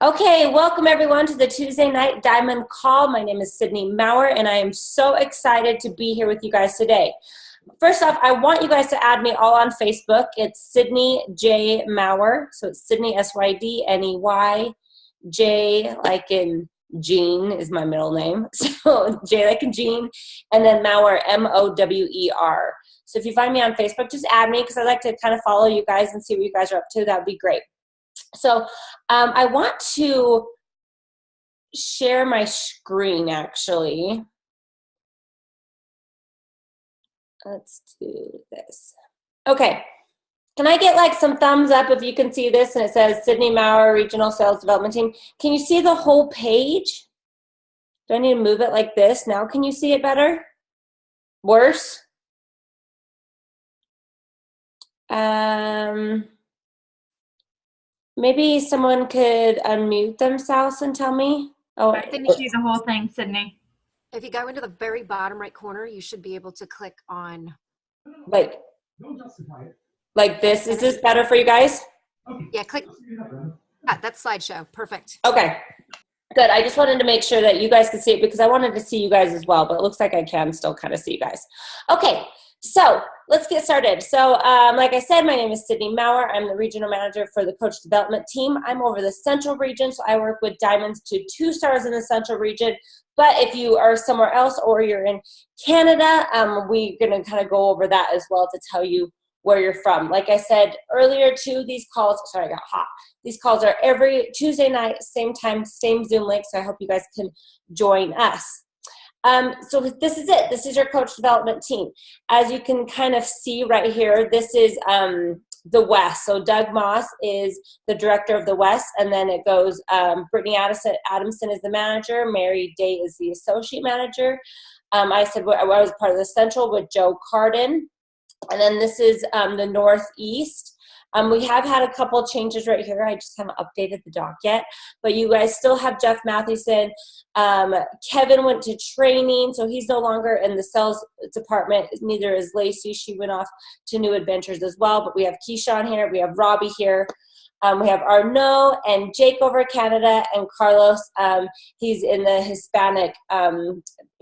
Okay, welcome everyone to the Tuesday Night Diamond Call. My name is Sydney Maurer, and I am so excited to be here with you guys today. First off, I want you guys to add me all on Facebook. It's Sydney J. Maurer, so it's Sydney, S-Y-D-N-E-Y, J like in Jean is my middle name, so J like in Jean, and then Maurer, M-O-W-E-R. So if you find me on Facebook, just add me because I like to kind of follow you guys and see what you guys are up to. That would be great. So I want to share my screen, actually. Let's do this. Okay. Can I get like some thumbs up if you can see this and it says Sydney Maurer Regional Sales Development Team? Can you see the whole page? Do I need to move it like this? Now can you see it better? Worse? Maybe someone could unmute themselves and tell me. Oh, I didn't see the whole thing, Sydney. If you go into the very bottom right corner, you should be able to click on. like this. Is this better for you guys? Yeah, click. Yeah, that's slideshow. Perfect. Okay, good. I just wanted to make sure that you guys could see it because I wanted to see you guys as well, but it looks like I can still kind of see you guys. Okay, so let's get started. So like I said, my name is Sydney Maurer. I'm the regional manager for the coach development team. I'm over the central region, so I work with diamonds to 2 stars in the central region. But if you are somewhere else or you're in Canada, we're going to kind of go over that as well to tell you where you're from. Like I said earlier too, these calls, sorry, I got hot. These calls are every Tuesday night, same time, same Zoom link, so I hope you guys can join us. So this is it. This is your coach development team. As you can kind of see right here, this is the West. So Doug Moss is the director of the West, and then it goes Brittany Adamson is the manager, Mary Day is the associate manager. I said I was part of the Central with Joe Carden, and then this is the Northeast. We have had a couple changes right here. I just haven't updated the doc yet, but you guys still have Jeff Mathewson. Kevin went to training, so he's no longer in the sales department. Neither is Lacey. She went off to new adventures as well, but we have Keyshawn here. We have Robbie here. We have Arnaud and Jake over Canada, and Carlos, he's in the Hispanic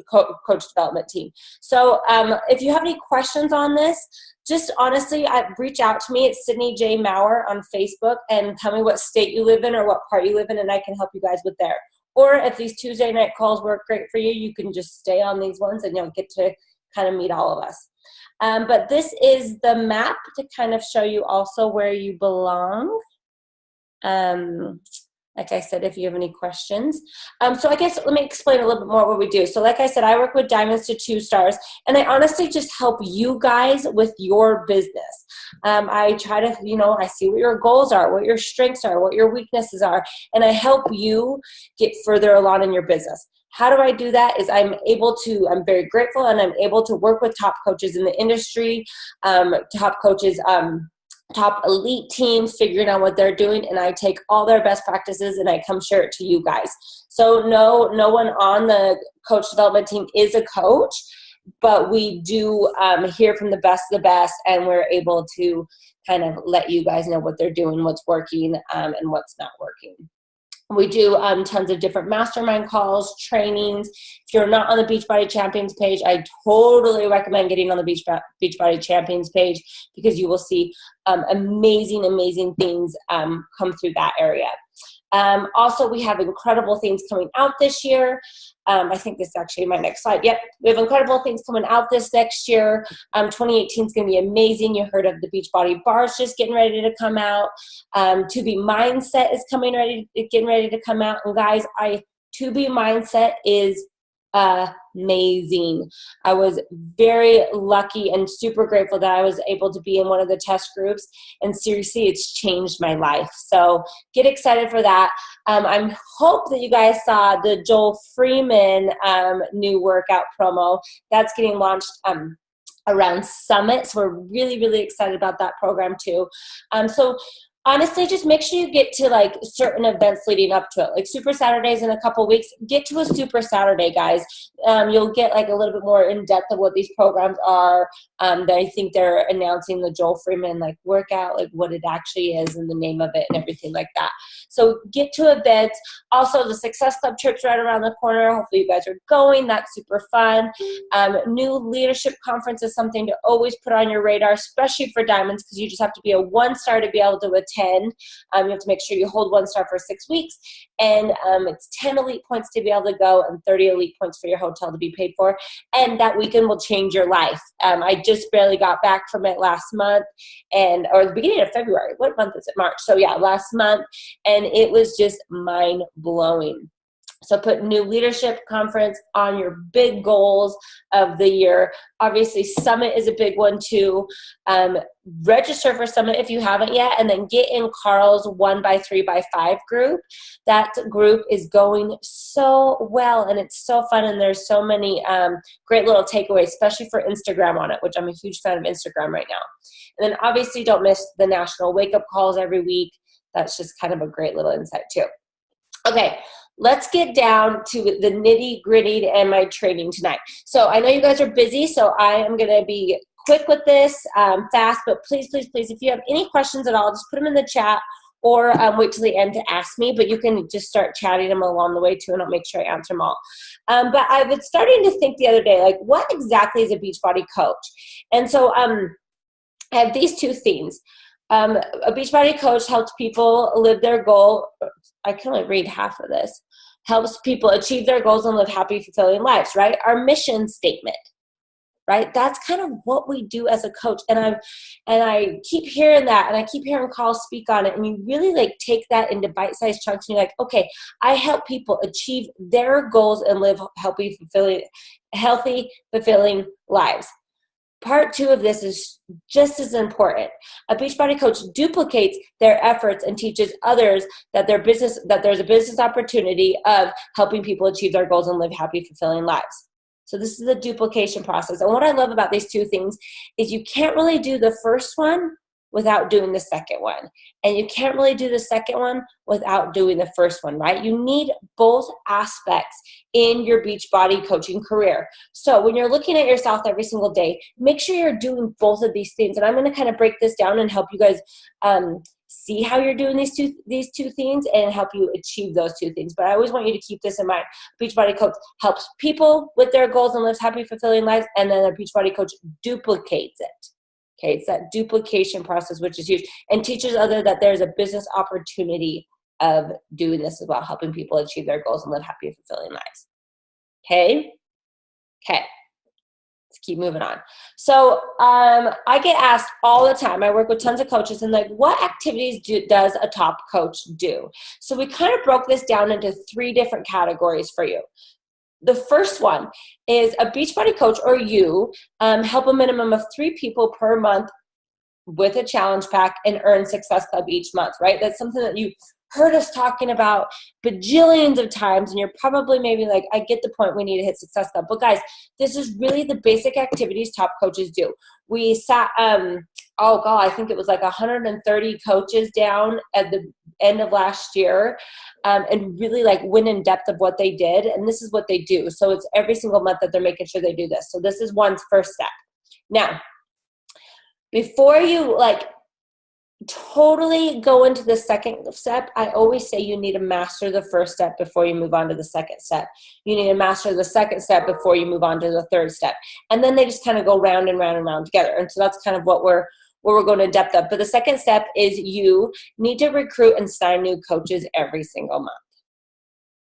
coach development team. So if you have any questions on this, just honestly, reach out to me. It's Sydney J. Maurer on Facebook and tell me what state you live in or what part you live in, and I can help you guys with there. Or if these Tuesday night calls work great for you, you can just stay on these ones and you'll get to kind of meet all of us. But this is the map to kind of show you also where you belong. Like I said, if you have any questions. So I guess let me explain a little bit more what we do. So like I said, I work with diamonds to 2 stars, and I honestly just help you guys with your business. I try to, I see what your goals are, what your strengths are, what your weaknesses are, and I help you get further along in your business. How do I do that? Is I'm very grateful, and I'm able to work with top coaches in the industry, top coaches, top elite teams, figuring out what they're doing, and I take all their best practices and I come share it to you guys. So no one on the coach development team is a coach, but we do hear from the best of the best, and we're able to kind of let you guys know what they're doing, what's working, and what's not working. We do tons of different mastermind calls, trainings. If you're not on the Beachbody Champions page, I totally recommend getting on the Beachbody Champions page because you will see amazing things come through that area. Also, we have incredible things coming out this year. I think this is actually my next slide. Yep, we have incredible things coming out this next year. 2018 is going to be amazing. You heard of the Beachbody bars just getting ready to come out. To Be Mindset is getting ready to come out. And guys, To Be Mindset is amazing. I was very lucky and super grateful that I was able to be in one of the test groups, and seriously, it's changed my life. So get excited for that. I hope that you guys saw the Joel Freeman new workout promo that's getting launched around Summit. So we're really excited about that program too. So honestly, just make sure you get to like certain events leading up to it, like Super Saturdays in a couple weeks. Get to a Super Saturday, guys. You'll get like a little bit more in depth of what these programs are. I think they're announcing the Joel Freeman like workout, like what it actually is and the name of it and everything like that. So get to events. Also, the Success Club trip's right around the corner. Hopefully you guys are going. That's super fun. New leadership conference is something to always put on your radar, especially for diamonds, because you just have to be a 1-star to be able to attend. You have to make sure you hold 1 star for 6 weeks, and it's 10 elite points to be able to go and 30 elite points for your hotel to be paid for, and that weekend will change your life. I just barely got back from it last month, or the beginning of February. What month is it? March. So yeah, last month, and it was just mind-blowing. So put new leadership conference on your big goals of the year. Obviously, Summit is a big one too. Register for Summit if you haven't yet, and then get in Carl's 1x3x5 group. That group is going so well, and it's so fun, and there's so many great little takeaways, especially for Instagram on it, which I'm a huge fan of Instagram right now. And then obviously don't miss the national wake-up calls every week. That's just kind of a great little insight too. Okay, let's get down to the nitty-gritty and my training tonight. So I know you guys are busy, so I am going to be quick with this, fast, but please, please, please, if you have any questions at all, just put them in the chat or wait till the end to ask me, but you can just start chatting them along the way too, and I'll make sure I answer them all. But I was starting to think the other day, like, what exactly is a Beachbody coach? And so I have these two themes. A Beachbody coach helps people live their goal. I can only read half of this. Helps people achieve their goals and live happy, fulfilling lives, right? Our mission statement, right? That's kind of what we do as a coach. And I keep hearing that, and I keep hearing Carl speak on it, and you really like take that into bite-sized chunks, and you're like, okay, I help people achieve their goals and live healthy, fulfilling lives. Part 2 of this is just as important. A Beachbody coach duplicates their efforts and teaches others that there's a business opportunity of helping people achieve their goals and live happy, fulfilling lives. So this is the duplication process. And what I love about these two things is you can't really do the first one without doing the second one. And you can't really do the second one without doing the first one, right? You need both aspects in your Beachbody coaching career. So when you're looking at yourself every single day, make sure you're doing both of these things. And I'm going to kind of break this down and help you guys see how you're doing these two things and help you achieve those two things. But I always want you to keep this in mind. Beachbody coach helps people with their goals and lives happy, fulfilling lives, and then a Beachbody coach duplicates it. Okay, it's that duplication process, which is huge, and teaches others that there's a business opportunity of doing this as well, helping people achieve their goals and live happy, fulfilling lives. Okay? Okay. Let's keep moving on. So I get asked all the time, I work with tons of coaches, and like, what activities does a top coach do? So we kind of broke this down into 3 different categories for you. The first one is a Beachbody coach, or you, help a minimum of 3 people per month with a challenge pack and earn Success Club each month, right? That's something that you heard us talking about bajillions of times, and you're probably maybe like, I get the point, we need to hit Success Club. But guys, this is really the basic activities top coaches do. We sat, I think it was like 130 coaches down at the end of last year, and really like went in depth of what they did. And this is what they do. So it's every single month that they're making sure they do this. So this is one's first step. Now, before you like totally go into the second step, I always say you need to master the first step before you move on to the second step. You need to master the second step before you move on to the third step. And then they just kind of go round and round and round together. And so that's kind of what we're going to depth of. But the second step is you need to recruit and sign new coaches every single month.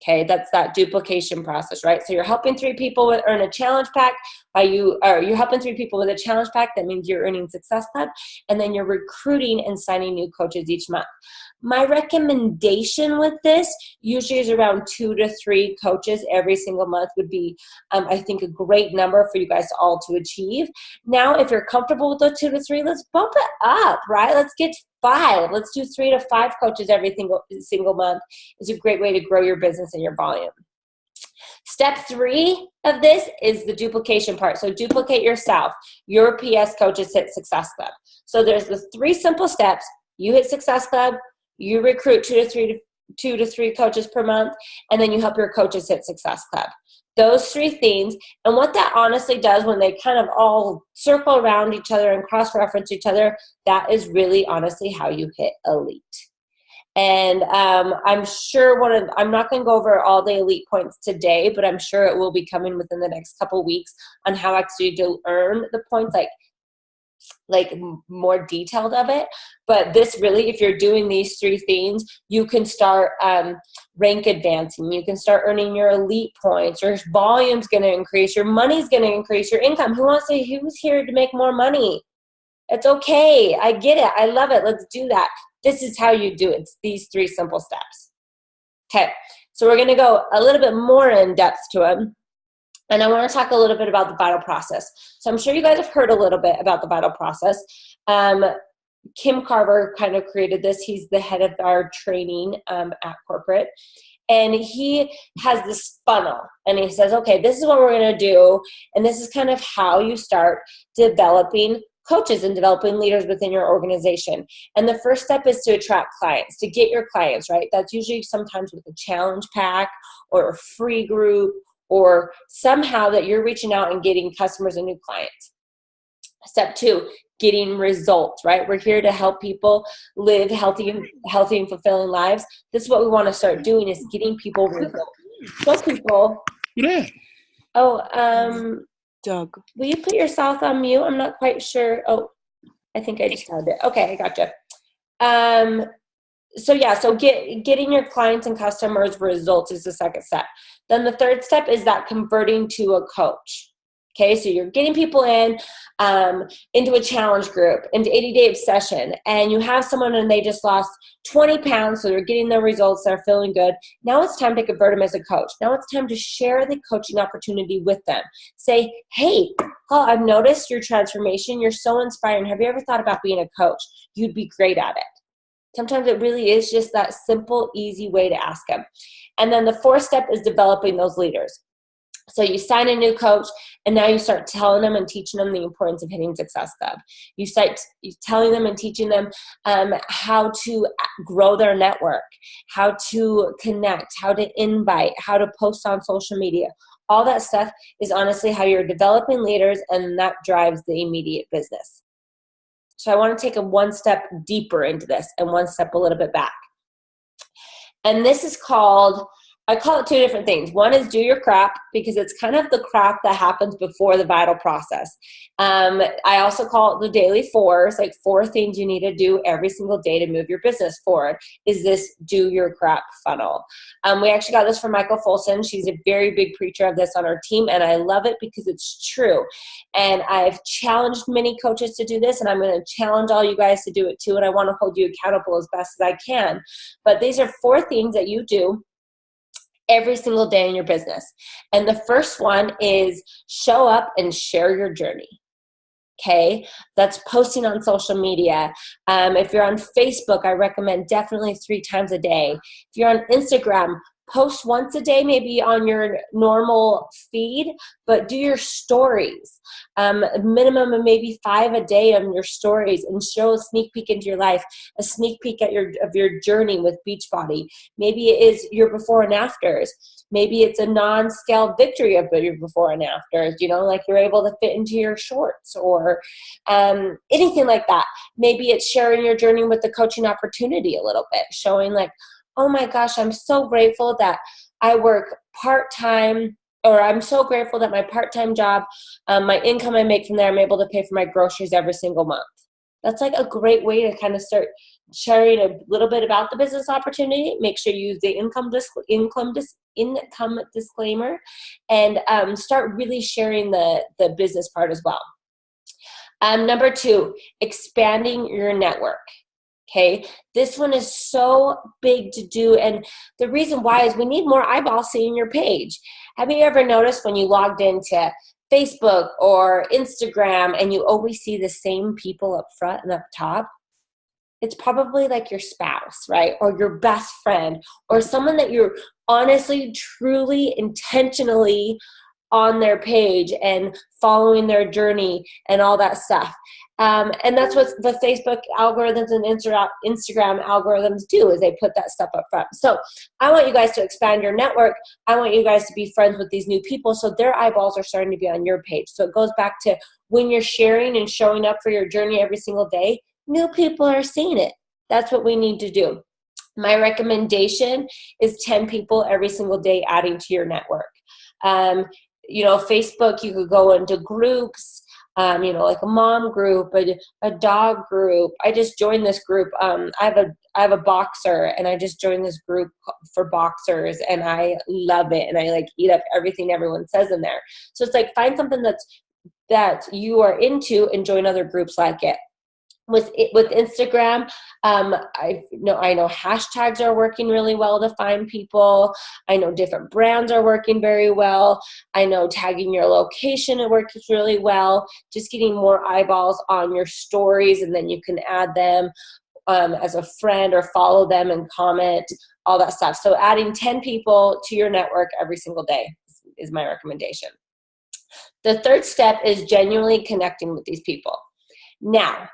Okay, that's that duplication process, right? So you're helping 3 people earn a challenge pack. You're helping 3 people with a challenge pack. That means you're earning Success Club, and then you're recruiting and signing new coaches each month. My recommendation with this usually is around 2 to 3 coaches every single month would be, I think, a great number for you guys all to achieve. Now, if you're comfortable with those 2 to 3, let's bump it up, right? Let's get 5. Let's do 3 to 5 coaches every single month. Is a great way to grow your business and your volume. Step 3 of this is the duplication part. So duplicate yourself. Your PS coaches hit Success Club. So there's the 3 simple steps. You hit Success Club, you recruit two to three coaches per month, and then you help your coaches hit Success Club. Those three things. And what that honestly does when they kind of all circle around each other and cross-reference each other, that is really honestly how you hit elite. And I'm sure I'm not going to go over all the elite points today, but I'm sure it will be coming within the next couple weeks on how actually to earn the points, like more detailed of it. But this really, if you're doing these three things, you can start rank advancing. You can start earning your elite points. Your volume's going to increase. Your money's going to increase. Your income. Who's here to make more money? It's okay. I get it. I love it. Let's do that. This is how you do it. It's these three simple steps. Okay. So we're going to go a little bit more in depth to them. And I want to talk a little bit about the vital process. So I'm sure you guys have heard a little bit about the vital process. Kim Carver kind of created this. He's the head of our training at corporate. And he has this funnel. And he says, okay, this is what we're going to do. And this is kind of how you start developing coaches and developing leaders within your organization. And the first step is to attract clients, to get your clients, right? That's usually sometimes with a challenge pack or a free group, or somehow that you're reaching out and getting customers and new clients. Step 2, getting results, right? We're here to help people live healthy and fulfilling lives. This is what we want to start doing, is getting people results. So people. Yeah. Oh, Doug. will you put yourself on mute? I'm not quite sure. Oh, I think I just had it. Okay, I gotcha. So getting your clients and customers results is the second step. Then the third step is that converting to a coach. Okay, so you're getting people into a challenge group, into 80-day obsession, and you have someone and they just lost 20 pounds, so they're getting their results, they're feeling good. Now it's time to convert them as a coach. Now it's time to share the coaching opportunity with them. Say, hey, I've noticed your transformation. You're so inspiring. Have you ever thought about being a coach? You'd be great at it. Sometimes it really is just that simple, easy way to ask them. And then the fourth step is developing those leaders. So you sign a new coach, and now you start telling them and teaching them the importance of hitting Success Club. You start telling them and teaching them how to grow their network, how to connect, how to invite, how to post on social media. All that stuff is honestly how you're developing leaders, and that drives the immediate business. So I want to take one step deeper into this and one step a little bit back. And this is I call it two different things. One is do your crap, because it's kind of the crap that happens before the vital process. I also call it the daily 4s, like 4 things you need to do every single day to move your business forward, is this do your crap funnel. We actually got this from Michael Folson. She's a very big preacher of this on our team, and I love it because it's true. And I've challenged many coaches to do this, and I'm going to challenge all you guys to do it too, and I want to hold you accountable as best as I can. But these are 4 things that you do every single day in your business. And the first one is show up and share your journey. Okay, that's posting on social media. If you're on Facebook, I recommend definitely 3 times a day. If you're on Instagram, post once a day, maybe on your normal feed, but do your stories. A minimum of maybe 5 a day on your stories, and show a sneak peek into your life, a sneak peek of your journey with Beachbody. Maybe it is your before and afters. Maybe it's a non-scaled victory of your before and afters, like you're able to fit into your shorts, or anything like that. Maybe it's sharing your journey with the coaching opportunity a little bit, showing like, oh my gosh, I'm so grateful that I work part-time, or I'm so grateful that my part-time job, my income I make from there, I'm able to pay for my groceries every single month. That's like a great way to kind of start sharing a little bit about the business opportunity. Make sure you use the income disclaimer, and start really sharing the business part as well. Number 2, expanding your network. Okay, this one is so big to do, and the reason why is we need more eyeballs seeing your page. Have you ever noticed when you logged into Facebook or Instagram and you always see the same people up front and up top? It's probably like your spouse, right? Or your best friend, or someone that you're honestly, truly, intentionally on their page and following their journey and all that stuff. And that's what the Facebook algorithms and Instagram algorithms do, is they put that stuff up front. So I want you guys to expand your network. I want you guys to be friends with these new people so their eyeballs are starting to be on your page. So it goes back to when you're sharing and showing up for your journey every single day, new people are seeing it. That's what we need to do. My recommendation is 10 people every single day adding to your network. Facebook, you could go into groups, like a mom group, a dog group. I just joined this group. I have a boxer, and I just joined this group for boxers, and I love it. And I like eat up everything everyone says in there. So it's like, find something that you are into and join other groups like it. With Instagram, I know hashtags are working really well to find people. I know different brands are working very well. I know tagging your location, it works really well. Just getting more eyeballs on your stories, and then you can add them as a friend or follow them and comment, all that stuff. So adding 10 people to your network every single day is my recommendation. The third step is genuinely connecting with these people. Now,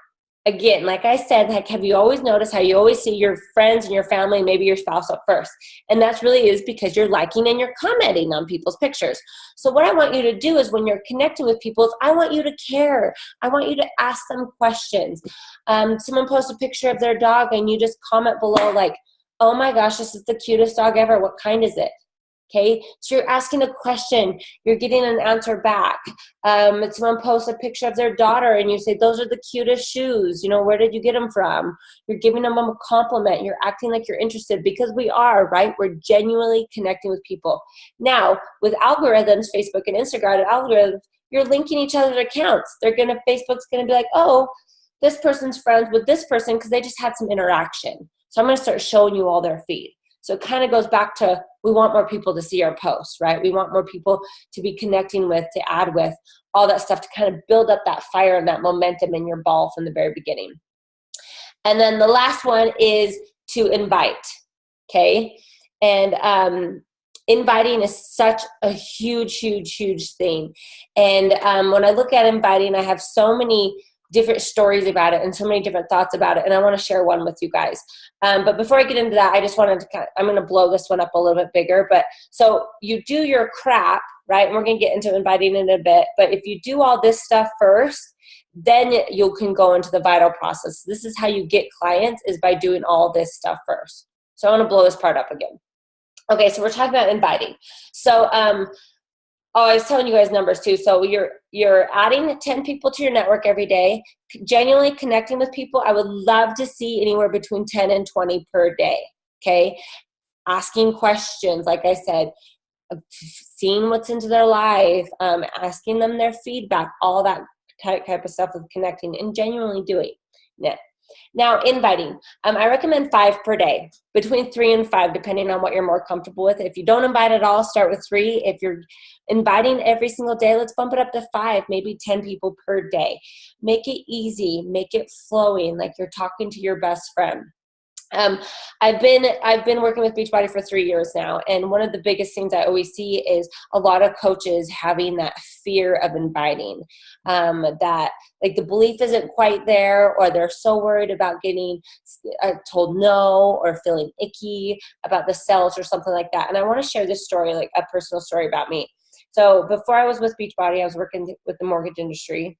again, like I said, have you always noticed how you always see your friends and your family and maybe your spouse up first? And that's really is because you're liking and you're commenting on people's pictures. So what I want you to do is, when you're connecting with people, is I want you to care. I want you to ask them questions. Someone posts a picture of their dog and you just comment below like, oh my gosh, this is the cutest dog ever. What kind is it? Okay, so you're asking a question, you're getting an answer back. Someone posts a picture of their daughter and you say, those are the cutest shoes. Where did you get them from? You're giving them a compliment. You're acting like you're interested, because we are, right? We're genuinely connecting with people. Now, with algorithms, Facebook and Instagram algorithms, you're linking each other's accounts. Facebook's going to be like, oh, this person's friends with this person because they just had some interaction. So I'm going to start showing you all their feed. So it kind of goes back to, we want more people to see our posts, right? We want more people to be connecting with, to add with, all that stuff to kind of build up that fire and that momentum in your ball from the very beginning. And then the last one is to invite, okay? And inviting is such a huge, huge, huge thing. And when I look at inviting, I have so many different stories about it and so many different thoughts about it, and I want to share one with you guys. But before I get into that, I just wanted to I'm going to blow this one up a little bit bigger. But so you do your crap, right? And we're going to get into inviting in a bit. But if you do all this stuff first, then you can go into the vital process. This is how you get clients, is by doing all this stuff first. So I want to blow this part up again. Okay, so we're talking about inviting. So I was telling you guys numbers too. So you're adding 10 people to your network every day, genuinely connecting with people. I would love to see anywhere between 10 and 20 per day, okay? Asking questions, like I said, seeing what's into their life, asking them their feedback, all that type of stuff with connecting and genuinely doing it. Now, inviting. I recommend 5 per day, between 3 and 5, depending on what you're more comfortable with. If you don't invite at all, start with 3. If you're inviting every single day, let's bump it up to 5, maybe 10 people per day. Make it easy. Make it flowing, like you're talking to your best friend. I've been working with Beachbody for 3 years now, and one of the biggest things I always see is a lot of coaches having that fear of inviting, that like the belief isn't quite there, or they're so worried about getting told no or feeling icky about the sales or something like that. And I want to share this story, like a personal story about me. So before I was with Beachbody, I was working with the mortgage industry.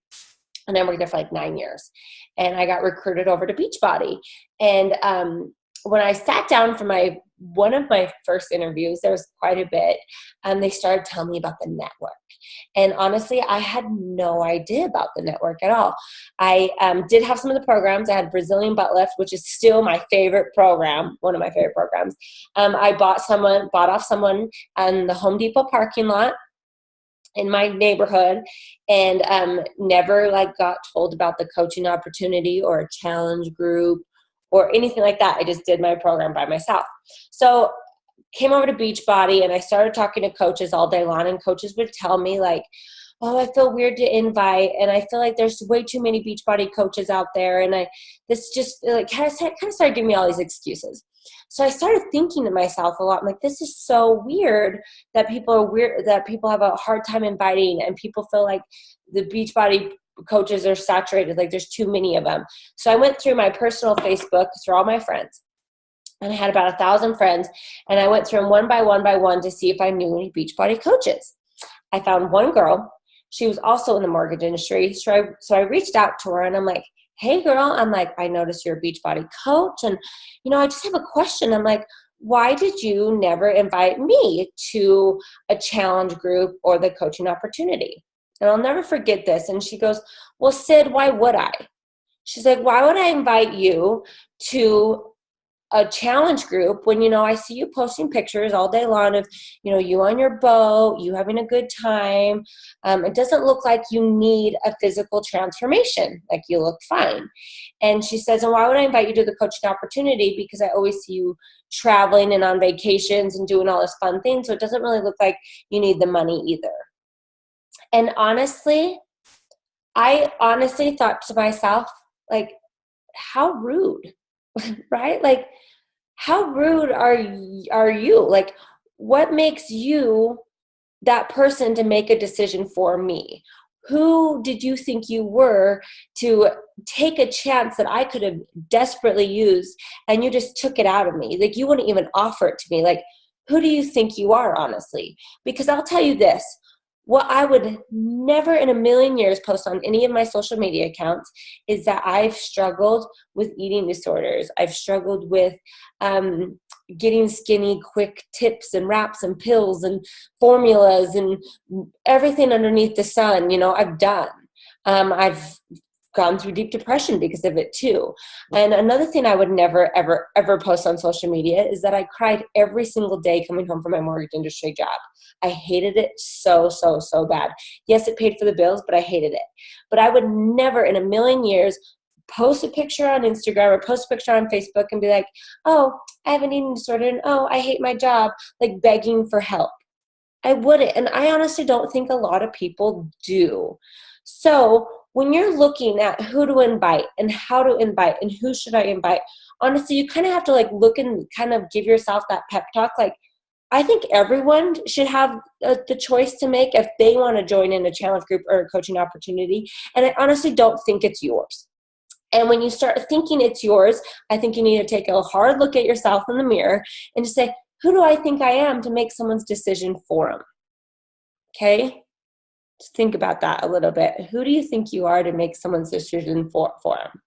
And I worked there for like 9 years. And I got recruited over to Beachbody. And when I sat down for one of my first interviews, there was quite a bit, they started telling me about the network. And honestly, I had no idea about the network at all. I did have some of the programs. I had Brazilian Butt Lift, which is still my favorite program, one of my favorite programs. I bought off someone in the Home Depot parking lot in my neighborhood, and never like got told about the coaching opportunity or a challenge group or anything like that. I just did my program by myself. So came over to Beachbody, and I started talking to coaches all day long, and coaches would tell me like, oh, I feel weird to invite, and I feel like there's way too many Beachbody coaches out there, and this just like kind of started giving me all these excuses. So I started thinking to myself a lot, I'm like, this is so weird that people are weird, that people have a hard time inviting, and people feel like the Beachbody coaches are saturated, like there's too many of them. So I went through my personal Facebook through all my friends, and I had about 1,000 friends, and I went through them one by one to see if I knew any Beachbody coaches. I found one girl. She was also in the mortgage industry. So I reached out to her, and I'm like, hey girl, I'm like, I noticed you're a Beachbody coach, and I just have a question. I'm like, why did you never invite me to a challenge group or the coaching opportunity? And I'll never forget this. And she goes, well, Sid, why would I? She's like, why would I invite you to a challenge group when, I see you posting pictures all day long of, you on your boat, you having a good time. It doesn't look like you need a physical transformation. Like, you look fine. And she says, and why would I invite you to the coaching opportunity? Because I always see you traveling and on vacations and doing all this fun thing. So it doesn't really look like you need the money either. And I honestly thought to myself, like, how rude, right? Like, how rude are you? Like, what makes you that person to make a decision for me? Who did you think you were to take a chance that I could have desperately used, and you just took it out of me? Like, you wouldn't even offer it to me. Like, who do you think you are, honestly? Because I'll tell you this, what I would never in a million years post on any of my social media accounts is that I've struggled with eating disorders. I've struggled with getting skinny, quick tips and wraps and pills and formulas and everything underneath the sun, I've done. I've gone through deep depression because of it too. And another thing I would never, ever, ever post on social media is that I cried every single day coming home from my mortgage industry job. I hated it so, so, so bad. Yes, it paid for the bills, but I hated it. But I would never in a million years post a picture on Instagram or post a picture on Facebook and be like, oh, I have an eating disorder, and oh, I hate my job, like begging for help. I wouldn't. And I honestly don't think a lot of people do. So when you're looking at who to invite and how to invite and who should I invite, honestly, you kind of have to like look and kind of give yourself that pep talk. Like, I think everyone should have the choice to make if they want to join in a challenge group or a coaching opportunity. And I honestly don't think it's yours. And when you start thinking it's yours, I think you need to take a hard look at yourself in the mirror and just say, who do I think I am to make someone's decision for them? Okay? Just think about that a little bit. Who do you think you are to make someone's decision for them?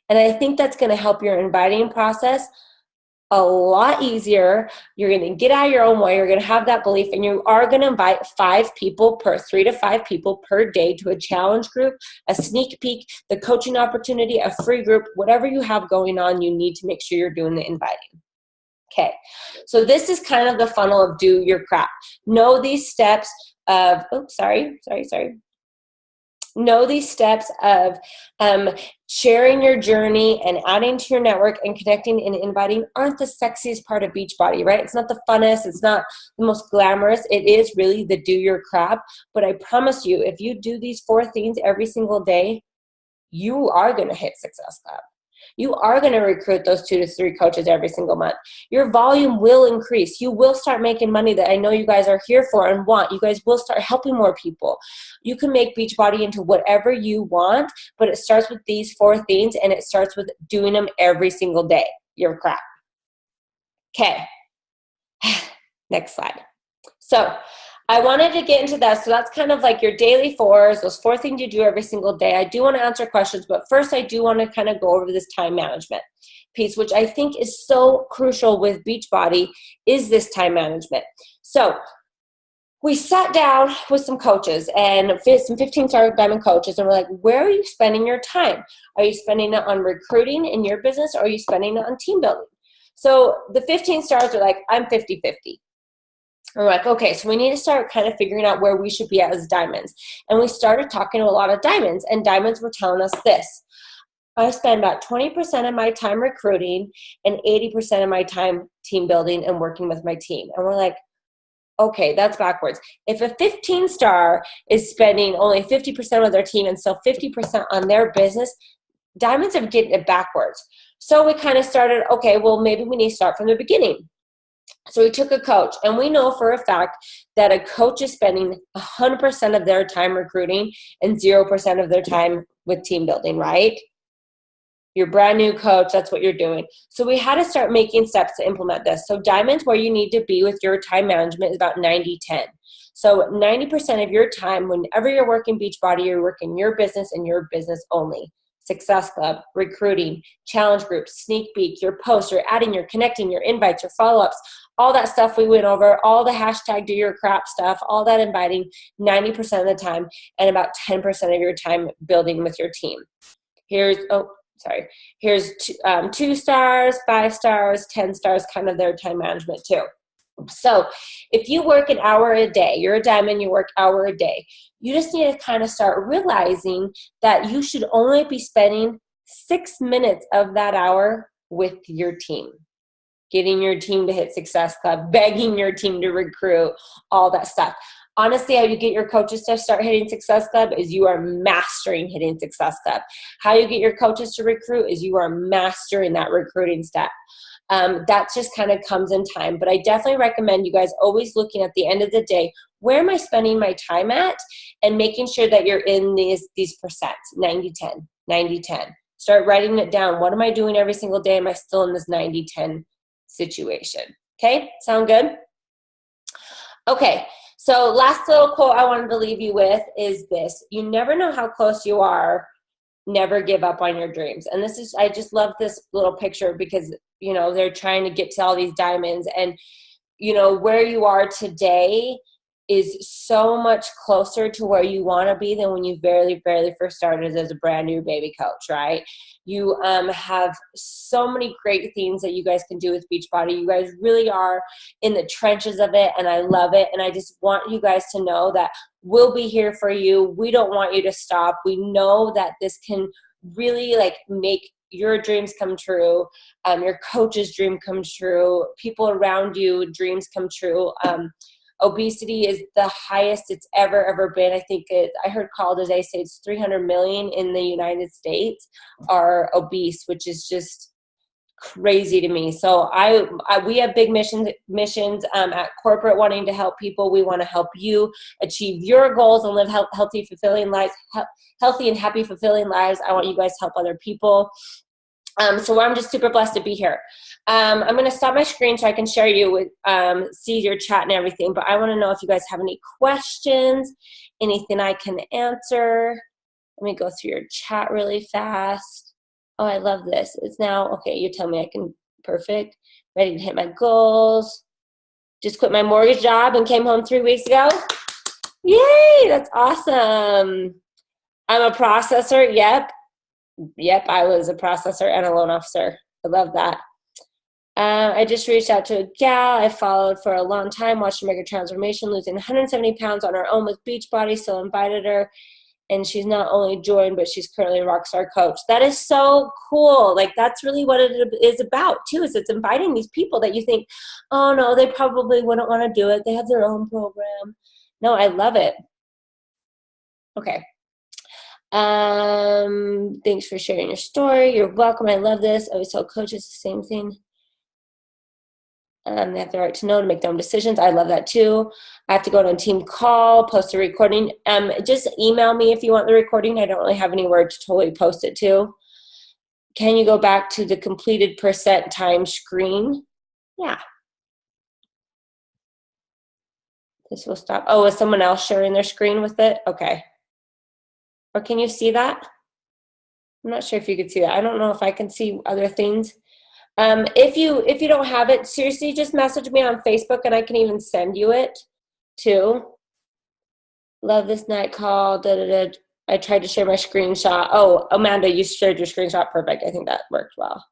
And I think that's going to help your inviting process a lot easier. You're going to get out of your own way. You're going to have that belief, and you are going to invite 3 to 5 people per day to a challenge group, a sneak peek, the coaching opportunity, a free group, whatever you have going on, you need to make sure you're doing the inviting. Okay, so this is kind of the funnel of do your crap. Know these steps of, know these steps of sharing your journey and adding to your network and connecting and inviting aren't the sexiest part of Beachbody, right? It's not the funnest. It's not the most glamorous. It is really the do your crap. But I promise you, if you do these 4 things every single day, you are going to hit Success Club. You are going to recruit those 2 to 3 coaches every single month. Your volume will increase. You will start making money that I know you guys are here for and want. You guys will start helping more people. You can make Beachbody into whatever you want, but it starts with these 4 things, and it starts with doing them every single day. Your crap. Okay. Next slide. So I wanted to get into that. So that's kind of like your daily 4s, those 4 things you do every single day. I do want to answer questions, but first I do want to kind of go over this time management piece, which I think is so crucial with Beachbody, is this time management. So we sat down with some coaches and some 15-star diamond coaches, and we're like, where are you spending your time? Are you spending it on recruiting in your business, or are you spending it on team building? So the 15 stars are like, I'm 50-50. We're like, okay, so we need to start kind of figuring out where we should be at as diamonds. And we started talking to a lot of diamonds, and diamonds were telling us this. I spend about 20% of my time recruiting and 80% of my time team building and working with my team. And we're like, okay, that's backwards. If a 15-star is spending only 50% of their team and still 50% on their business, diamonds are getting it backwards. So we kind of started, okay, well, maybe we need to start from the beginning. So we took a coach, and we know for a fact that a coach is spending 100% of their time recruiting and 0% of their time with team building, right? You're a brand new coach, that's what you're doing. So we had to start making steps to implement this. So diamonds, where you need to be with your time management, is about 90-10. So 90% of your time, whenever you're working Beachbody, you're working your business and your business only. Success Club, recruiting, challenge groups, sneak peek, your posts, you're adding, you're connecting, your invites, your follow-ups, all that stuff we went over, all the hashtag do your crap stuff, all that inviting 90% of the time, and about 10% of your time building with your team. Here's 2 stars, 5 stars, 10 stars, kind of their time management too. So if you work an hour a day, you're a diamond, you work hour a day, you just need to kind of start realizing that you should only be spending 6 minutes of that hour with your team. Getting your team to hit Success Club, begging your team to recruit, all that stuff. Honestly, how you get your coaches to start hitting Success Club is you are mastering hitting Success Club. How you get your coaches to recruit is you are mastering that recruiting step. That just kind of comes in time. But I definitely recommend you guys always looking at the end of the day, where am I spending my time at? And making sure that you're in these percents, 90-10, 90-10. Start writing it down. What am I doing every single day? Am I still in this 90-10 situation? Okay, sound good? Okay, so last little quote I wanted to leave you with is this: you never know how close you are. Never give up on your dreams. And this is, I just love this little picture because, you know, they're trying to get to all these diamonds, and, you know, where you are today is so much closer to where you want to be than when you barely first started as a brand new baby coach, right? You have so many great things that you guys can do with Beachbody. You guys really are in the trenches of it, and I love it. And I just want you guys to know that we'll be here for you. We don't want you to stop. We know that this can really like make your dreams come true, your coach's dream come true, people around you dreams come true. Obesity is the highest it's ever been. I think I heard Carl today say it's 300 million in the United States are obese, which is just crazy to me. So we have big missions at corporate, wanting to help people. We want to help you achieve your goals and live healthy, fulfilling lives, healthy and happy, fulfilling lives. I want you guys to help other people. So I'm just super blessed to be here. I'm going to stop my screen so I can share you with, see your chat and everything. But I want to know if you guys have any questions, anything I can answer. Let me go through your chat really fast. Oh, I love this. It's now, okay, you tell me I can, perfect. Ready to hit my goals. Just quit my mortgage job and came home 3 weeks ago. Yay, that's awesome. I'm a processor, yep. Yep, I was a processor and a loan officer. I love that. I just reached out to a gal I followed for a long time, watched her make a transformation, losing 170 pounds on her own with Beachbody, still invited her. And she's not only joined, but she's currently a rockstar coach. That is so cool. Like, that's really what it is about, too, is it's inviting these people that you think, oh, no, they probably wouldn't want to do it. They have their own program. No, I love it. Okay. Thanks for sharing your story. You're welcome. I love this. I always tell coaches the same thing. They have the right to know to make their own decisions. I love that too. I have to go to a team call, post a recording. Just email me if you want the recording. I don't really have anywhere to totally post it to. Can you go back to the completed percent time screen? Yeah. This will stop. Oh, is someone else sharing their screen with it? Okay. Or can you see that? I'm not sure if you could see that. I don't know if I can see other things. If you don't have it, seriously, just message me on Facebook and I can even send you it too. Love this night call. I tried to share my screenshot. Oh, Amanda, you shared your screenshot. Perfect. I think that worked well.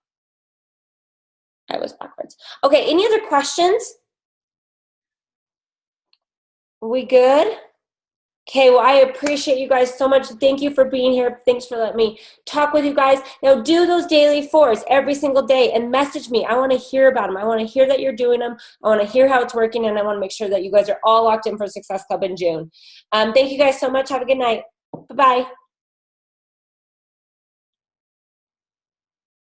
I was backwards. Okay, any other questions? Are we good? Okay, well, I appreciate you guys so much. Thank you for being here. Thanks for letting me talk with you guys. Now, do those daily 4s every single day and message me. I want to hear about them. I want to hear that you're doing them. I want to hear how it's working, and I want to make sure that you guys are all locked in for Success Club in June. Thank you guys so much. Have a good night. Bye-bye.